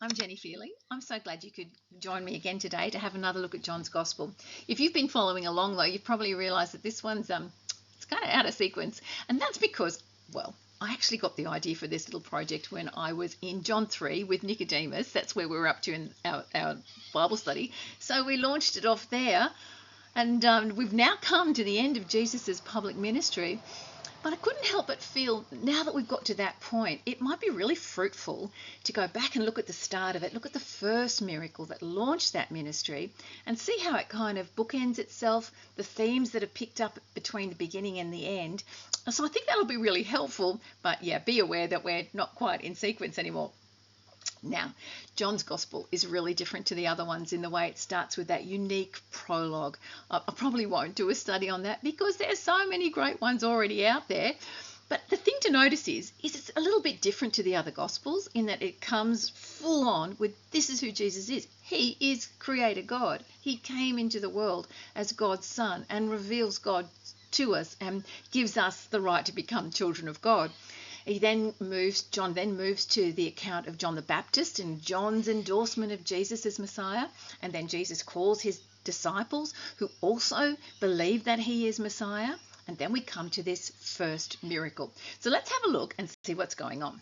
I'm Jenny Feely. I'm so glad you could join me again today to have another look at John's Gospel. If you've been following along, though, you've probably realised that this one's it's kind of out of sequence, and that's because, well, I actually got the idea for this little project when I was in John 3 with Nicodemus. That's where we were up to in our Bible study. So we launched it off there, and we've now come to the end of Jesus's public ministry. But I couldn't help but feel, now that we've got to that point, it might be really fruitful to go back and look at the start of it, look at the first miracle that launched that ministry, and see how it kind of bookends itself, the themes that are picked up between the beginning and the end. So I think that'll be really helpful, but yeah, be aware that we're not quite in sequence anymore. Now, John's Gospel is really different to the other ones in the way it starts with that unique prologue. I probably won't do a study on that because there's so many great ones already out there. But the thing to notice is it's a little bit different to the other Gospels in that it comes full on with this is who Jesus is. He is Creator God. He came into the world as God's Son and reveals God to us and gives us the right to become children of God. John then moves to the account of John the Baptist and John's endorsement of Jesus as Messiah. And then Jesus calls his disciples who also believe that he is Messiah. And then we come to this first miracle. So let's have a look and see what's going on.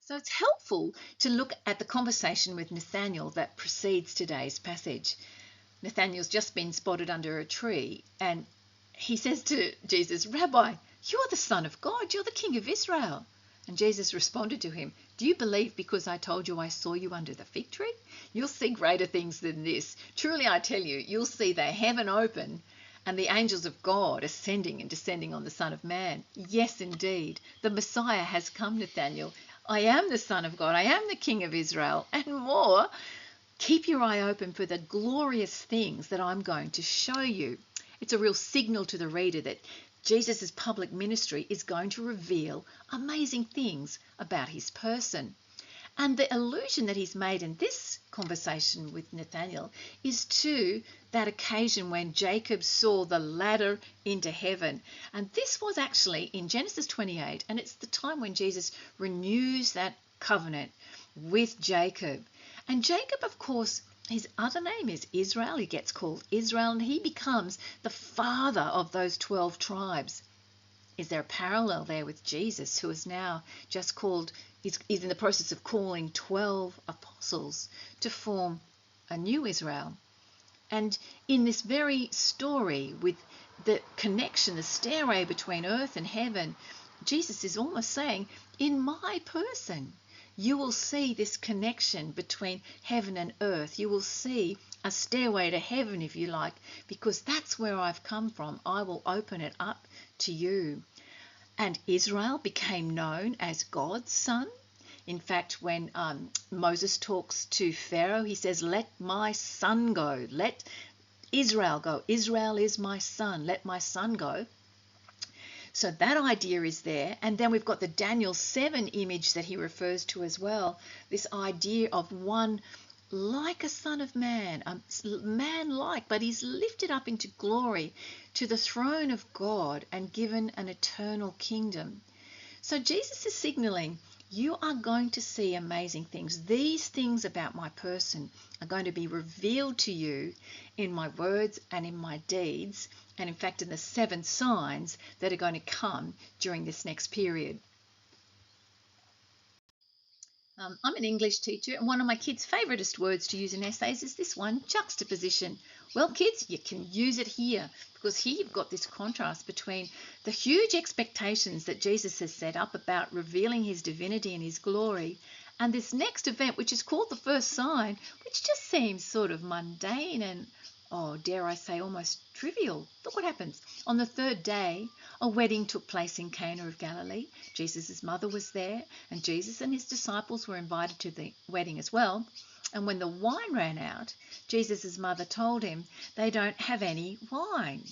So it's helpful to look at the conversation with Nathanael that precedes today's passage. Nathanael's just been spotted under a tree and he says to Jesus, "Rabbi, you are the Son of God. You're the King of Israel." And Jesus responded to him, "Do you believe because I told you I saw you under the fig tree? You'll see greater things than this. Truly I tell you, you'll see the heaven open and the angels of God ascending and descending on the Son of Man. Yes, indeed, the Messiah has come, Nathanael. I am the Son of God. I am the King of Israel. And more, keep your eye open for the glorious things that I'm going to show you." It's a real signal to the reader that Jesus' public ministry is going to reveal amazing things about his person. And the allusion that he's made in this conversation with Nathanael is to that occasion when Jacob saw the ladder into heaven. And this was actually in Genesis 28, and it's the time when Jesus renews that covenant with Jacob. And Jacob, of course, his other name is Israel. He gets called Israel, and he becomes the father of those 12 tribes. Is there a parallel there with Jesus, who is now just called, is in the process of calling 12 apostles to form a new Israel? And in this very story with the connection, the stairway between earth and heaven, Jesus is almost saying, in my person, you will see this connection between heaven and earth. You will see a stairway to heaven, if you like, because that's where I've come from. I will open it up to you. And Israel became known as God's son. In fact, when Moses talks to Pharaoh, he says, "Let my son go. Let Israel go. Israel is my son. Let my son go." So that idea is there. And then we've got the Daniel 7 image that he refers to as well. This idea of one like a son of man, a man-like, but he's lifted up into glory to the throne of God and given an eternal kingdom. So Jesus is signaling, you are going to see amazing things. These things about my person are going to be revealed to you in my words and in my deeds, and in fact in the 7 signs that are going to come during this next period. I'm an English teacher, and one of my kids' favouriteest words to use in essays is this one, juxtaposition. Well, kids, you can use it here because here you've got this contrast between the huge expectations that Jesus has set up about revealing his divinity and his glory, and this next event, which is called the first sign, which just seems sort of mundane and, oh, dare I say, almost trivial. Look what happens. On the 3rd day, a wedding took place in Cana of Galilee. Jesus' mother was there, and Jesus and his disciples were invited to the wedding as well. And when the wine ran out, Jesus' mother told him they don't have any wine.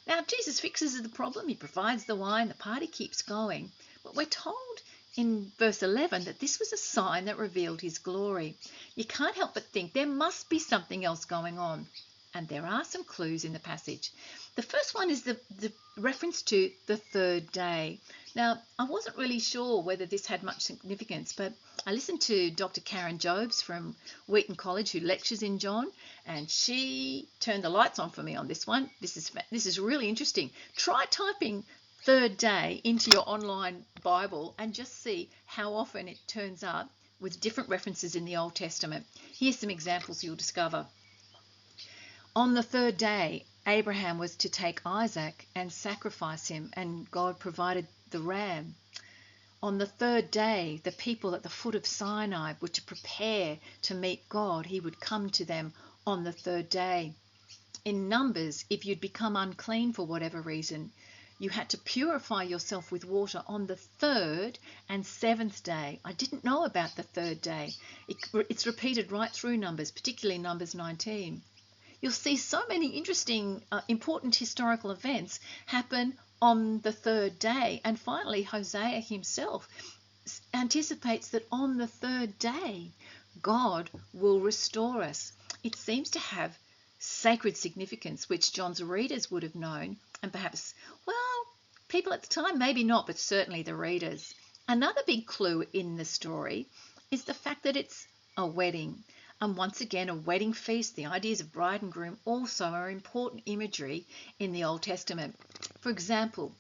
Now, Jesus fixes the problem. He provides the wine. The party keeps going. But we're told in verse 11 that this was a sign that revealed his glory. You can't help but think there must be something else going on. And there are some clues in the passage. The first one is the reference to the third day. Now, I wasn't really sure whether this had much significance, but I listened to Dr. Karen Jobes from Wheaton College, who lectures in John, and she turned the lights on for me on this one. This is really interesting. Try typing third day into your online Bible and just see how often it turns up with different references in the Old Testament. Here's some examples you'll discover. On the third day, Abraham was to take Isaac and sacrifice him, and God provided the ram. On the third day, the people at the foot of Sinai were to prepare to meet God. He would come to them on the third day. In Numbers, if you'd become unclean for whatever reason, you had to purify yourself with water on the third and seventh day. I didn't know about the third day. It's repeated right through Numbers, particularly Numbers 19. You'll see so many interesting, important historical events happen on the third day. And finally, Hosea himself anticipates that on the third day, God will restore us. It seems to have sacred significance, which John's readers would have known, and perhaps, well, people at the time, maybe not, but certainly the readers. Another big clue in the story is the fact that it's a wedding. And once again, a wedding feast, the ideas of bride and groom also are important imagery in the Old Testament. For example,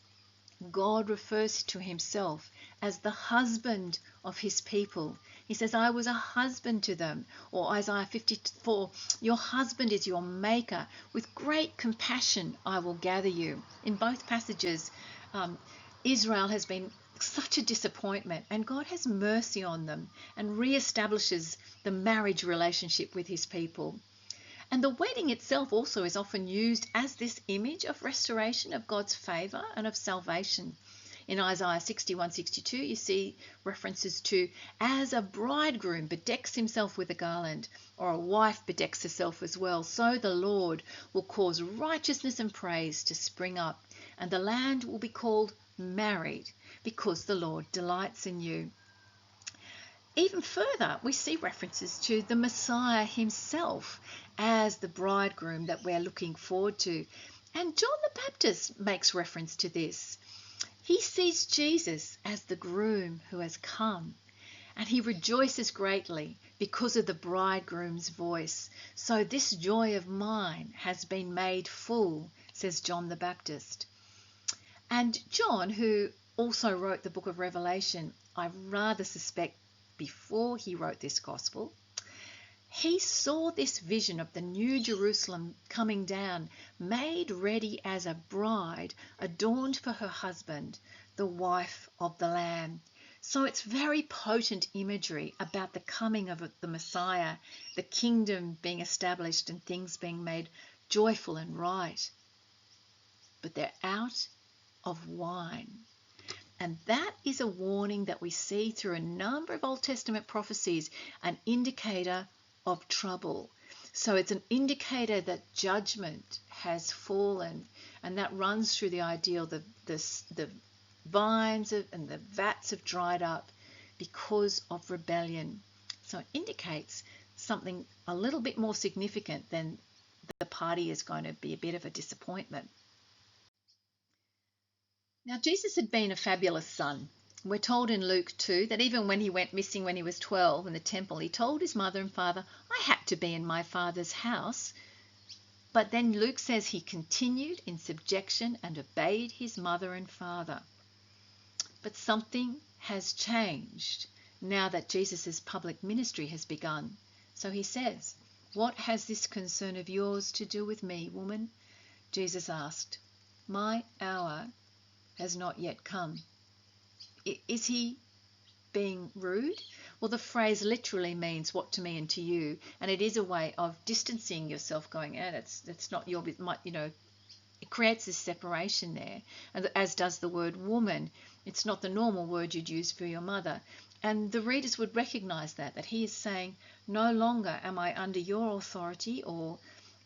God refers to himself as the husband of his people. He says, I was a husband to them. Or Isaiah 54, your husband is your maker. With great compassion I will gather you. In both passages, Israel has been such a disappointment, and God has mercy on them and reestablishes the marriage relationship with his people. And the wedding itself also is often used as this image of restoration, of God's favour and of salvation. In Isaiah 61:62, you see references to, as a bridegroom bedecks himself with a garland, or a wife bedecks herself as well, so the Lord will cause righteousness and praise to spring up, and the land will be called married, because the Lord delights in you. Even further, we see references to the Messiah himself as the bridegroom that we're looking forward to. And John the Baptist makes reference to this. He sees Jesus as the groom who has come, and he rejoices greatly because of the bridegroom's voice. So this joy of mine has been made full, says John the Baptist. And John, who also wrote the book of Revelation, I rather suspect before he wrote this gospel, he saw this vision of the new Jerusalem coming down, made ready as a bride, adorned for her husband, the wife of the Lamb. So it's very potent imagery about the coming of the Messiah, the kingdom being established and things being made joyful and right. But they're out of wine. And that is a warning that we see through a number of Old Testament prophecies, an indicator of trouble. So it's an indicator that judgment has fallen, and that runs through the ideal the vines and the vats have dried up because of rebellion. So it indicates something a little bit more significant than the party is going to be a bit of a disappointment. Now, Jesus had been a fabulous son. We're told in Luke 2 that even when he went missing when he was 12 in the temple, he told his mother and father, I had to be in my father's house. But then Luke says he continued in subjection and obeyed his mother and father. But something has changed now that Jesus' public ministry has begun. So he says, what has this concern of yours to do with me, woman? Jesus asked, my hour has not yet come. Is he being rude? Well, the phrase literally means what to me and to you, and it is a way of distancing yourself, going, that's not your, it creates this separation there, and as does the word woman. It's not the normal word you'd use for your mother. And the readers would recognize that he is saying, no longer am I under your authority or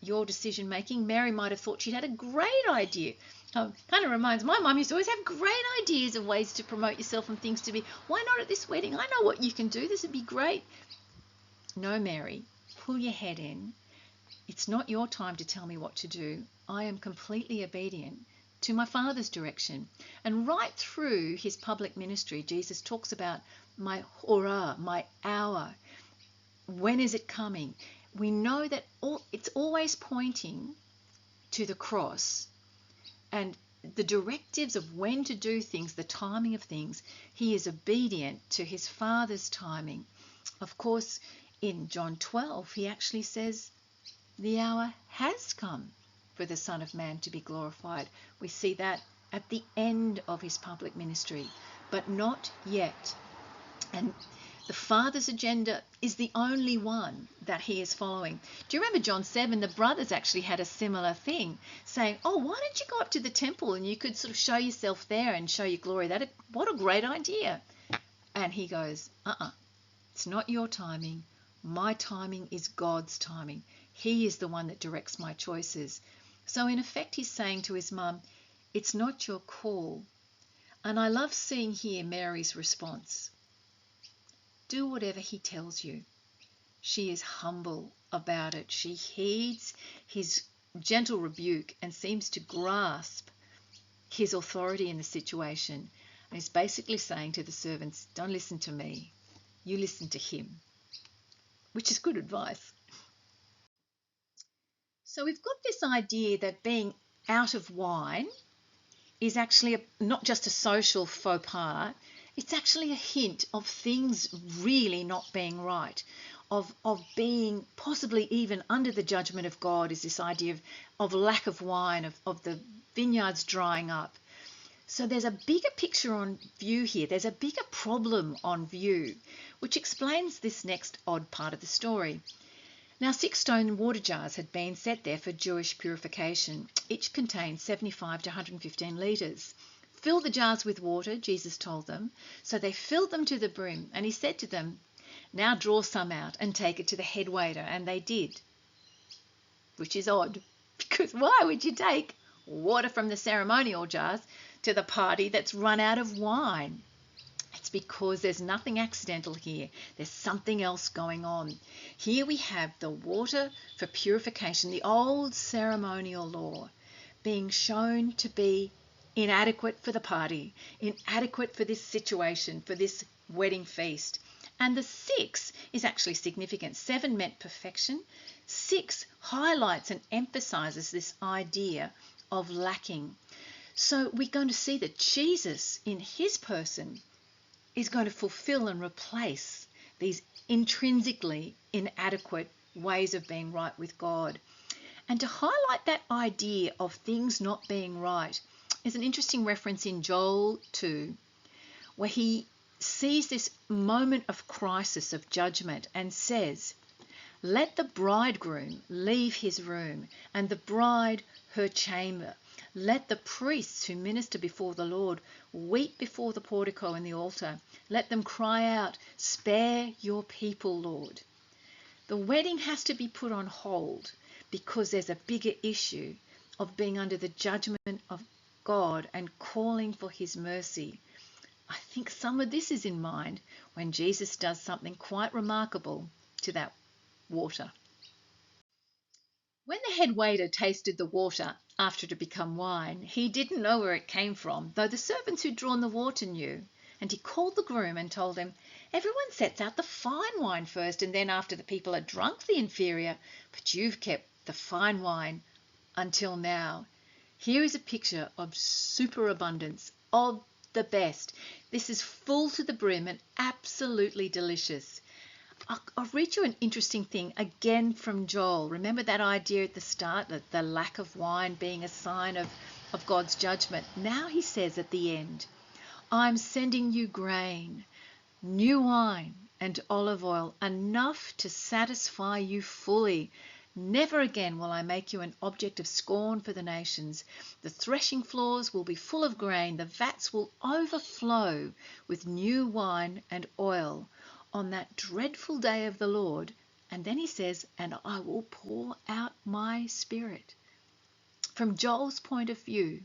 your decision making. Mary might have thought she'd had a great idea. Kind of reminds, my mum used to always have great ideas of ways to promote yourself and things to be. Why not at this wedding? I know what you can do. This would be great. No, Mary, pull your head in. It's not your time to tell me what to do. I am completely obedient to my Father's direction. And right through his public ministry, Jesus talks about my hora, my hour. When is it coming? We know that it's always pointing to the cross and the directives of when to do things, the timing of things. He is obedient to his Father's timing. Of course, in John 12, he actually says, the hour has come for the Son of Man to be glorified. We see that at the end of his public ministry, but not yet. And the Father's agenda is the only one that he is following. Do you remember John 7? The brothers actually had a similar thing, saying, oh, why don't you go up to the temple and you could sort of show yourself there and show your glory? What a great idea. And he goes, it's not your timing. My timing is God's timing. He is the one that directs my choices. So in effect, he's saying to his mum, it's not your call. And I love seeing here Mary's response. Do whatever he tells you. She is humble about it. She heeds his gentle rebuke and seems to grasp his authority in the situation. And he's basically saying to the servants, don't listen to me. You listen to him, which is good advice. So we've got this idea that being out of wine is actually not just a social faux pas, it's actually a hint of things really not being right, of being possibly even under the judgment of God, is this idea of lack of wine, of the vineyards drying up. So there's a bigger picture on view here. There's a bigger problem on view, which explains this next odd part of the story. Now 6 stone water jars had been set there for Jewish purification. Each contained 75 to 115 litres. Fill the jars with water, Jesus told them. So they filled them to the brim, and he said to them, now draw some out and take it to the head waiter. And they did, which is odd, because why would you take water from the ceremonial jars to the party that's run out of wine? It's because there's nothing accidental here. There's something else going on. Here we have the water for purification, the old ceremonial law, being shown to be inadequate for the party, inadequate for this situation, for this wedding feast. And the 6 is actually significant. 7 meant perfection. 6 highlights and emphasizes this idea of lacking. So we're going to see that Jesus, in his person, is going to fulfill and replace these intrinsically inadequate ways of being right with God. And to highlight that idea of things not being right is an interesting reference in Joel 2, where he sees this moment of crisis, of judgment, and says, let the bridegroom leave his room and the bride her chamber. Let the priests who minister before the Lord weep before the portico and the altar. Let them cry out, spare your people, Lord. The wedding has to be put on hold because there's a bigger issue of being under the judgment of God and calling for his mercy. I think some of this is in mind when Jesus does something quite remarkable to that water. When the head waiter tasted the water after it had become wine, he didn't know where it came from, though the servants who'd drawn the water knew. And he called the groom and told him, everyone sets out the fine wine first, and then after the people are drunk, the inferior. But you've kept the fine wine until now. Here is a picture of superabundance, of the best. This is full to the brim and absolutely delicious. I'll read you an interesting thing again from Joel. Remember that idea at the start, that the lack of wine being a sign of God's judgment. Now he says at the end, I'm sending you grain, new wine and olive oil, enough to satisfy you fully. Never again will I make you an object of scorn for the nations. The threshing floors will be full of grain. The vats will overflow with new wine and oil on that dreadful day of the Lord. And then he says, and I will pour out my spirit. From Joel's point of view,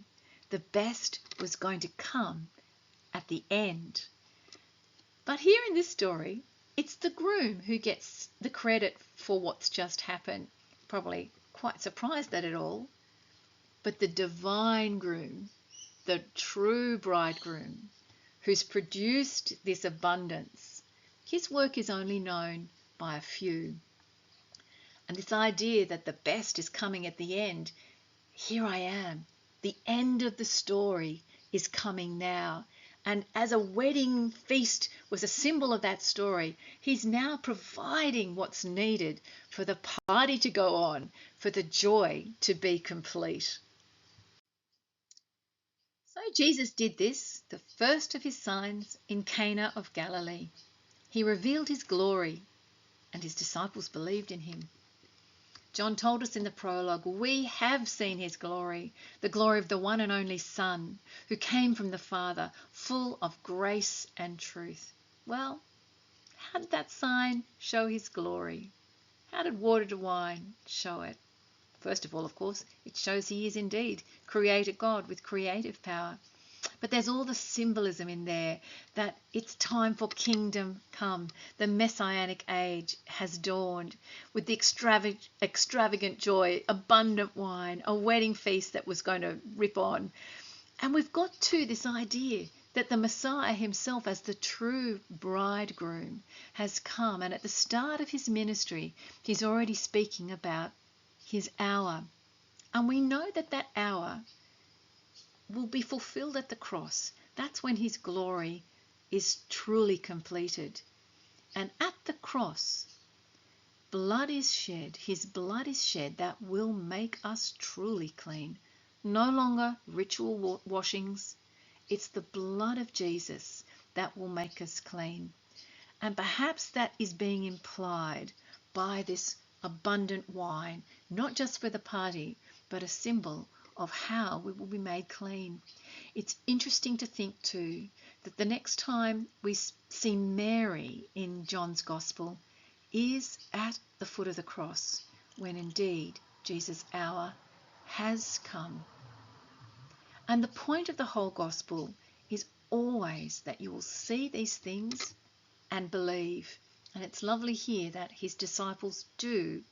the best was going to come at the end. But here in this story, it's the groom who gets the credit for what's just happened. probably quite surprised at it all. But the divine groom, the true bridegroom, who's produced this abundance, his work is only known by a few. And this idea that the best is coming at the end, here I am. The end of the story is coming now. And as a wedding feast was a symbol of that story, he's now providing what's needed for the party to go on, for the joy to be complete. So Jesus did this, the first of his signs, in Cana of Galilee. He revealed his glory, and his disciples believed in him. John told us in the prologue, we have seen his glory, the glory of the one and only Son, who came from the Father, full of grace and truth. Well, how did that sign show his glory? How did water to wine show it? First of all, of course, it shows he is indeed Creator God with creative power. But there's all the symbolism in there that it's time for kingdom come. The messianic age has dawned with the extravagant joy, abundant wine, a wedding feast that was going to rip on. And we've got to this idea that the Messiah himself, as the true bridegroom, has come. And at the start of his ministry, he's already speaking about his hour. And we know that that hour will be fulfilled at the cross. That's when his glory is truly completed. And at the cross, blood is shed. His blood is shed that will make us truly clean. No longer ritual washings. It's the blood of Jesus that will make us clean. And perhaps that is being implied by this abundant wine, not just for the party, but a symbol of how we will be made clean. It's interesting to think too that the next time we see Mary in John's Gospel is at the foot of the cross, when indeed Jesus' hour has come. And the point of the whole Gospel is always that you will see these things and believe. And it's lovely here that his disciples do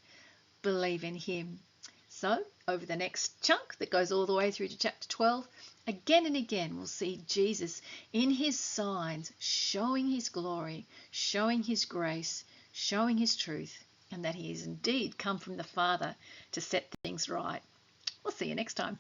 believe in him. So over the next chunk that goes all the way through to chapter 12, again and again we'll see Jesus in his signs showing his glory, showing his grace, showing his truth, and that he is indeed come from the Father to set things right. We'll see you next time.